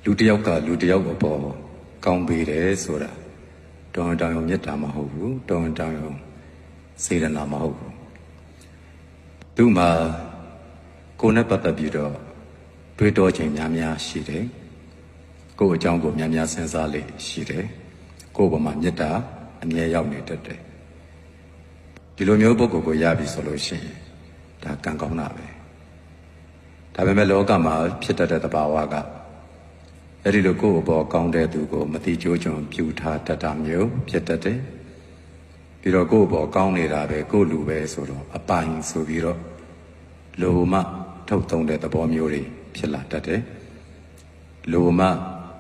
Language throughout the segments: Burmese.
လူတယောက်ကလူတယောက်အပေါ်ကောင်းပေးတယ်ဆိုတာတောင်းတောင်းမြတ်တာမဟုတ်ဘူးတောင်းတောင်းစေတနာမဟုတ်ဘူးသူ့မှာကိုယ်နဲ့ပတ်သက်ပြီးတော့တွေးတောခြင်းများများရှိတယ်ကိုယ့်အကြောင်းကိုများများစဉ်းစားလေရှိတယ်ကိုယ့်ဘဝမှာမြတ်တာအမြဲရောက်နေတတ်တယ်ဒီလိုမျိုးပုဂ္ဂိုလ်ကိုရပြီဆိုလို့ရှိရင်ဒါကံကောင်းတာပဲဒါပေမဲ့လောကမှာဖြစ်တတ်တဲ့သဘာဝကအဲ့ဒီလိုကိုယ့်အပေါ်ကောင်းတဲ့သူကိုမတိကျိုးကျွန်ပြူထားတတ်တာမျိုးဖြစ်တတ်တယ်ပြီးတော့ကိုယ့်အပေါ်ကောင်းနေတာပဲကိုယ့်လူပဲဆိုတော့အပိုင်ဆိုပြီးတော့လိုမထုတ်သုံးတဲ့သဘောမျိုးတွေဖြစ်လာတတ်တယ်လိုမ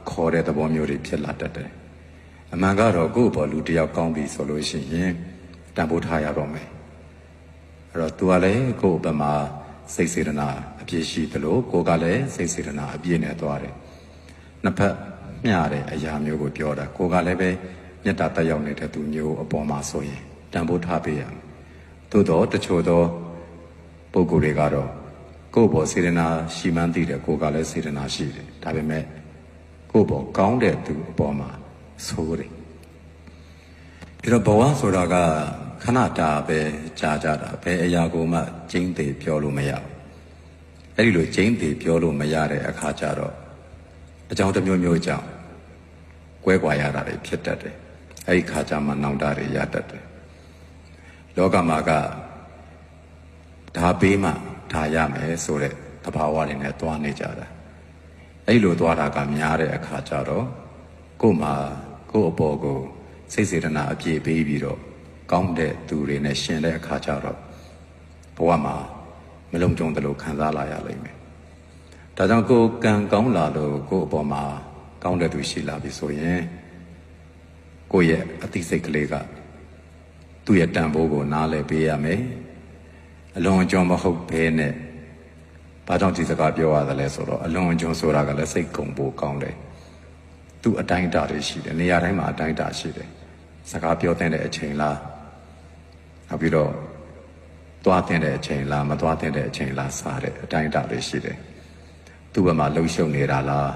ခေါ်တဲ့သဘောမျိုးတွေဖြစ်လာတတ်တယ်အမှန်ကတော့ကိုယ့်အပေါ်လူတစ်ယောက်ကောင်းပြီဆိုလို့ရှိရင်တန်ဖိုးထားရတော့မယ်အဲ့တော့သူကလည်းကိုယ့်အပေါ်မှာစိတ်စေတနာအပြည့်ရှိသလိုကိုယ်ကလည်းစိတ်စေတနာအပြည့်နဲ့သွားတယ်နှစ်ဖက်မျှတဲ့အရာမျိုးကိုပြောတာကိုယ်ကလည်းပဲမေတ္တာတက်ရောက်နေတဲ့သူမျိုးအပေါ်မှာဆိုရင်တန်ဖိုးထားပေးရမယ်သို့တော့တချို့သောပုဂ္ဂိုလ်တွေကတော့ကိုယ့်ဘောစေတနာရှိမှန်းသိတယ်ကိုယ်ကလည်းစေတနာရှိတယ်ဒါပေမဲ့ကိုယ့်ဘောကောင်းတဲ့သူအပေါ်မှာဆိုးတယ်ပြီးတော့ဘဝဆိုတာကခဏတာပဲကြာကြတာဘယ်အရာကိုမှကျင်းသေးပြောလို့မရဘူးအဲ့ဒီလိုကျင်းသေးပြောလို့မရတဲ့အခါကျတော့အကြောင်းတစ်မျိုးမျိုးကြောင့်ကွဲကွာရတာတွေဖြစ်တတ်တယ်အဲ့ဒီခါကျမှနောင်တတွေရတတ်တယ်လောကမှာကဒါပေးမှဒါရမယ်ဆိုတဲ့သဘာဝတွေနဲ့တွားနေကြတာအဲ့လိုတွားတာကများတဲ့အခါကျတော့ကို့မှာကို့အပေါ်ကိုစိတ်စေတနာအပြည့်ပေးပြီးတော့ကောင်းတဲ့သူတွေနဲ့ရှင်တဲ့အခါကျတော့ဘဝမှာမလုံးကြုံတယ်လို့ခံစားလာရလိမ့်မယ်ဒါကြောင့်ကိုယ်ကံကောင်းလာလို့ကိုယ့်အပေါ်မှာကောင်းတဲ့သူရှိလာပြီဆိုရင်ကိုယ့်ရဲ့အသိစိတ်ကလေးကသူ့ရဲ့တန်ဖိုးကိုနားလည်ပေးရမယ်အလွန်အကျွံမဟုတ်ဘဲနဲ့ဘာကြောင့်ဒီစကားပြောရသလဲဆိုတော့အလွန်အကျွံဆိုတာကလည်းစိတ်ကုန်ဖို့ကောင်းတယ်သူ့အတိုင်းအတာတွေရှိတယ်နေရာတိုင်းမှာအတိုင်းအတာရှိတယ်စကားပြောတဲ့အချိန်လားနောက်ပြီးတော့သွားတဲ့အချိန်လားမသွားတဲ့အချိန်လားစတဲ့အတိုင်းအတာတွေရှိတယ်သူ့ဘက်မှာလှုပ်ရှုပ်နေတာလား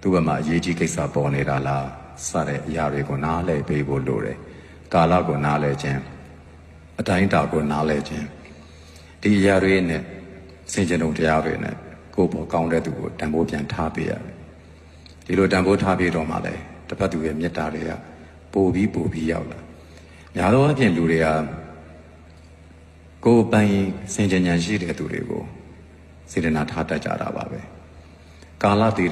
သူ့ဘက်မှာအရေးကြီးကိစ္စပေါ်နေတာလားစတဲ့အရာတွေကိုနားလည်ပေးဖို့လိုတယ်ကာလကိုနားလည်ခြင်းအတိုင်းအတာကိုနားလည်ခြင်းဒီအရာတွေနဲ့စင်ကြယ်တုံတရားတွေနဲ့ကိုယ့်ဘောကောင်းတဲ့သူကိုတန်ဖိုးပြန်ထားပေးရတယ်ဒီလိုတန်ဖိုးထားပေးတော့မှလည်းတစ်ဖက်သူရဲ့မေတ္တာတွေကပို့ပြီးရောက်လာများသောအားဖြင့်လူတွေကကိုယ်ပိုင်စင်ကြယ်ဉာဏ်ရှိတဲ့သူတွေကိုစေတနာထားတတ်ကြတာပါပဲကာလတည်